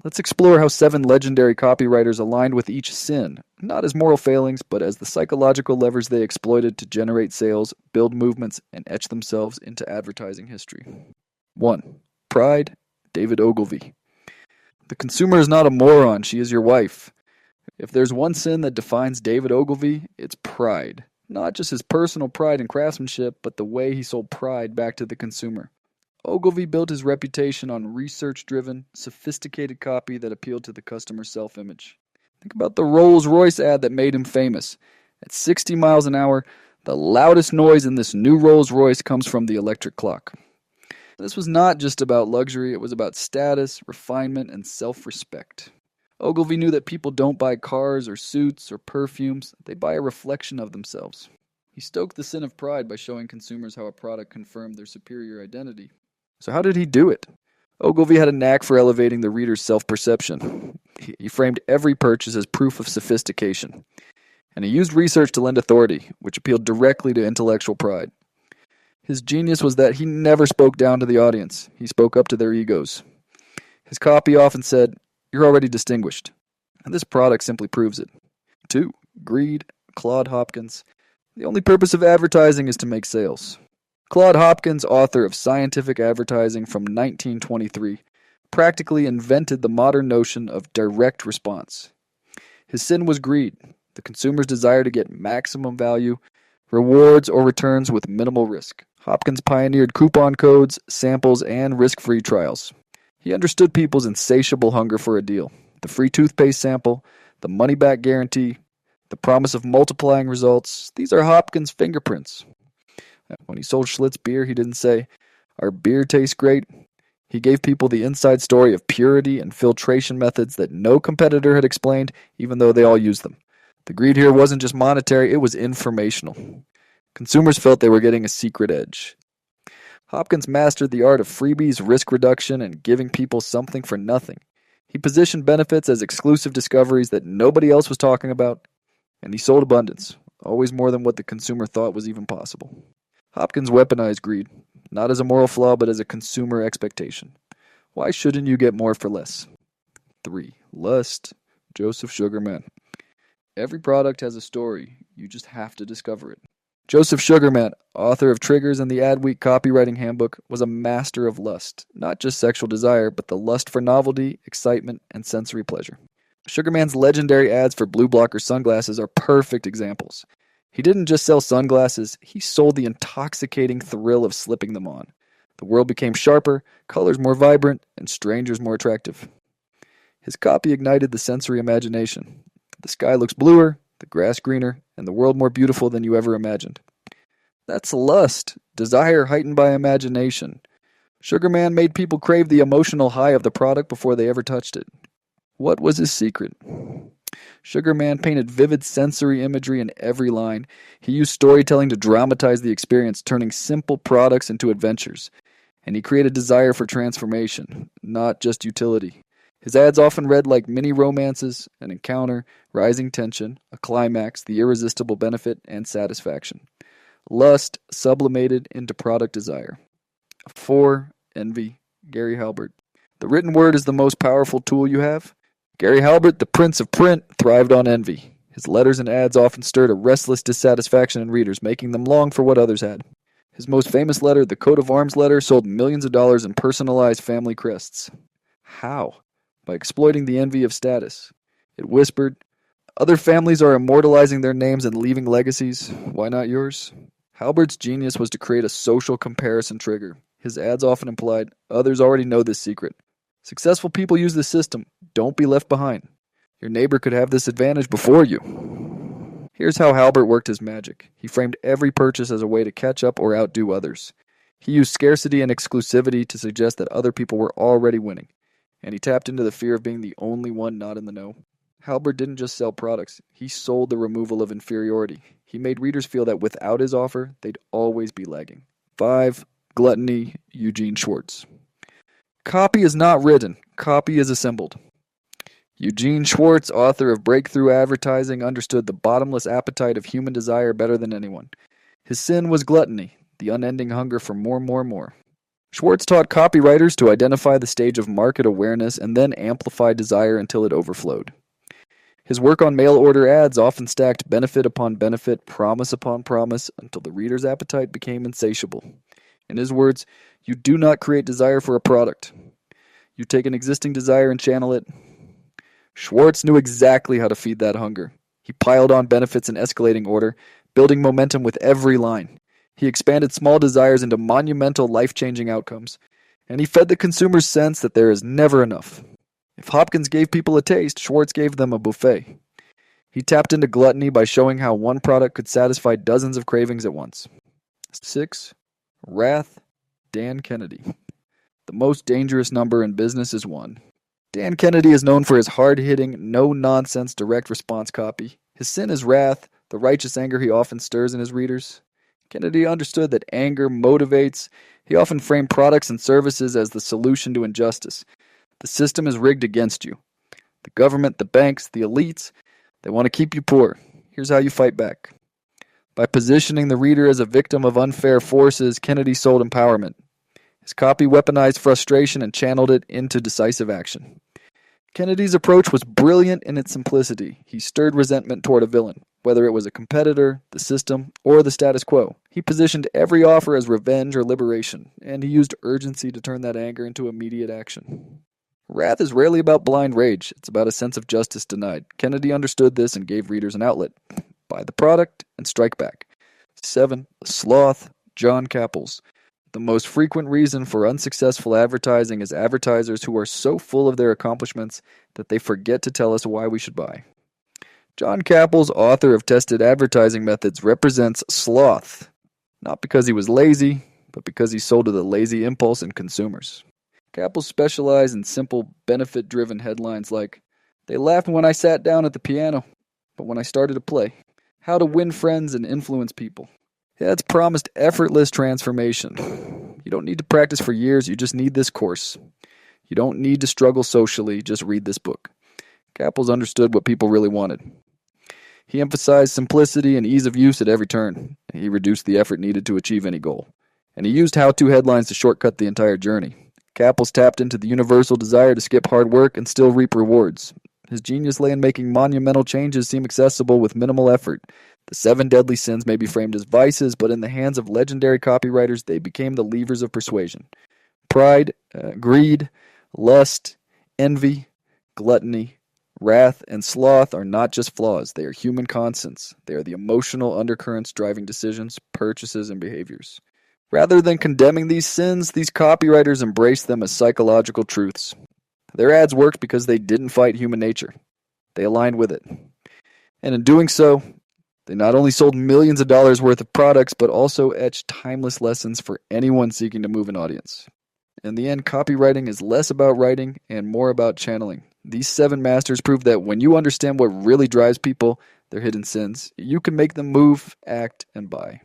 Let's explore how 7 legendary copywriters aligned with each sin, not as moral failings, but as the psychological levers they exploited to generate sales, build movements, and etch themselves into advertising history. 1. Pride, David Ogilvy. The consumer is not a moron, she is your wife. If there's one sin that defines David Ogilvy, it's pride. Not just his personal pride and craftsmanship, but the way he sold pride back to the consumer. Ogilvy built his reputation on research-driven, sophisticated copy that appealed to the customer's self-image. Think about the Rolls-Royce ad that made him famous. At 60 miles an hour, the loudest noise in this new Rolls-Royce comes from the electric clock. This was not just about luxury, it was about status, refinement, and self-respect. Ogilvy knew that people don't buy cars or suits or perfumes, they buy a reflection of themselves. He stoked the sin of pride by showing consumers how a product confirmed their superior identity. So how did he do it? Ogilvy had a knack for elevating the reader's self-perception. He framed every purchase as proof of sophistication. And he used research to lend authority, which appealed directly to intellectual pride. His genius was that he never spoke down to the audience. He spoke up to their egos. His copy often said, "You're already distinguished." And this product simply proves it. 2. Greed, Claude Hopkins. The only purpose of advertising is to make sales. Claude Hopkins, author of Scientific Advertising from 1923, practically invented the modern notion of direct response. His sin was greed, the consumer's desire to get maximum value, rewards or returns with minimal risk. Hopkins pioneered coupon codes, samples, and risk-free trials. He understood people's insatiable hunger for a deal. The free toothpaste sample, the money-back guarantee, the promise of multiplying results, these are Hopkins' fingerprints. When he sold Schlitz beer, he didn't say, "Our beer tastes great." He gave people the inside story of purity and filtration methods that no competitor had explained, even though they all used them. The greed here wasn't just monetary, it was informational. Consumers felt they were getting a secret edge. Hopkins mastered the art of freebies, risk reduction, and giving people something for nothing. He positioned benefits as exclusive discoveries that nobody else was talking about, and he sold abundance, always more than what the consumer thought was even possible. Hopkins weaponized greed, not as a moral flaw, but as a consumer expectation. Why shouldn't you get more for less? 3. Lust, Joseph Sugarman. Every product has a story, you just have to discover it. Joseph Sugarman, author of Triggers and the Adweek Copywriting Handbook, was a master of lust, not just sexual desire, but the lust for novelty, excitement, and sensory pleasure. Sugarman's legendary ads for blue blocker sunglasses are perfect examples. He didn't just sell sunglasses, he sold the intoxicating thrill of slipping them on. The world became sharper, colors more vibrant, and strangers more attractive. His copy ignited the sensory imagination. The sky looks bluer, the grass greener, and the world more beautiful than you ever imagined. That's lust, desire heightened by imagination. Sugarman made people crave the emotional high of the product before they ever touched it. What was his secret? Sugarman painted vivid sensory imagery in every line. He used storytelling to dramatize the experience, turning simple products into adventures. And he created desire for transformation, not just utility. His ads often read like mini romances, an encounter, rising tension, a climax, the irresistible benefit, and satisfaction. Lust sublimated into product desire. 4. Envy, Gary Halbert. The written word is the most powerful tool you have. Gary Halbert, the prince of print, thrived on envy. His letters and ads often stirred a restless dissatisfaction in readers, making them long for what others had. His most famous letter, the coat of arms letter, sold millions of dollars in personalized family crests. How? By exploiting the envy of status. It whispered, "Other families are immortalizing their names and leaving legacies. Why not yours?" Halbert's genius was to create a social comparison trigger. His ads often implied, "Others already know this secret. Successful people use this system. Don't be left behind. Your neighbor could have this advantage before you." Here's how Halbert worked his magic. He framed every purchase as a way to catch up or outdo others. He used scarcity and exclusivity to suggest that other people were already winning. And he tapped into the fear of being the only one not in the know. Halbert didn't just sell products. He sold the removal of inferiority. He made readers feel that without his offer, they'd always be lagging. 5. Gluttony, Eugene Schwartz. Copy is not written. Copy is assembled. Eugene Schwartz, author of Breakthrough Advertising, understood the bottomless appetite of human desire better than anyone. His sin was gluttony, the unending hunger for more. Schwartz taught copywriters to identify the stage of market awareness and then amplify desire until it overflowed. His work on mail-order ads often stacked benefit upon benefit, promise upon promise, until the reader's appetite became insatiable. In his words, you do not create desire for a product. You take an existing desire and channel it. Schwartz knew exactly how to feed that hunger. He piled on benefits in escalating order, building momentum with every line. He expanded small desires into monumental, life-changing outcomes. And he fed the consumer's sense that there is never enough. If Hopkins gave people a taste, Schwartz gave them a buffet. He tapped into gluttony by showing how one product could satisfy dozens of cravings at once. 6. Wrath, Dan Kennedy. The most dangerous number in business is 1. Dan Kennedy is known for his hard-hitting, no-nonsense direct response copy. His sin is wrath, the righteous anger he often stirs in his readers. Kennedy understood that anger motivates. He often framed products and services as the solution to injustice. The system is rigged against you. The government, the banks, the elites, they want to keep you poor. Here's how you fight back. By positioning the reader as a victim of unfair forces, Kennedy sold empowerment. His copy weaponized frustration and channeled it into decisive action. Kennedy's approach was brilliant in its simplicity. He stirred resentment toward a villain, whether it was a competitor, the system, or the status quo. He positioned every offer as revenge or liberation, and he used urgency to turn that anger into immediate action. Wrath is rarely about blind rage. It's about a sense of justice denied. Kennedy understood this and gave readers an outlet. Buy the product and strike back. 7. The Sloth, John Caples. The most frequent reason for unsuccessful advertising is advertisers who are so full of their accomplishments that they forget to tell us why we should buy. John Caples, author of Tested Advertising Methods, represents sloth, not because he was lazy, but because he sold to the lazy impulse in consumers. Caples specialized in simple, benefit-driven headlines like, "They laughed when I sat down at the piano, but when I started to play. How to win friends and influence people." That's promised effortless transformation. You don't need to practice for years, you just need this course. You don't need to struggle socially, just read this book. Caples understood what people really wanted. He emphasized simplicity and ease of use at every turn. He reduced the effort needed to achieve any goal. And he used how-to headlines to shortcut the entire journey. Caples tapped into the universal desire to skip hard work and still reap rewards. His genius lay in making monumental changes seem accessible with minimal effort. The 7 deadly sins may be framed as vices, but in the hands of legendary copywriters, they became the levers of persuasion. Pride, greed, lust, envy, gluttony, wrath, and sloth are not just flaws. They are human constants. They are the emotional undercurrents driving decisions, purchases, and behaviors. Rather than condemning these sins, these copywriters embraced them as psychological truths. Their ads worked because they didn't fight human nature. They aligned with it. And in doing so, they not only sold millions of dollars worth of products, but also etched timeless lessons for anyone seeking to move an audience. In the end, copywriting is less about writing and more about channeling. These 7 masters prove that when you understand what really drives people, their hidden sins, you can make them move, act, and buy.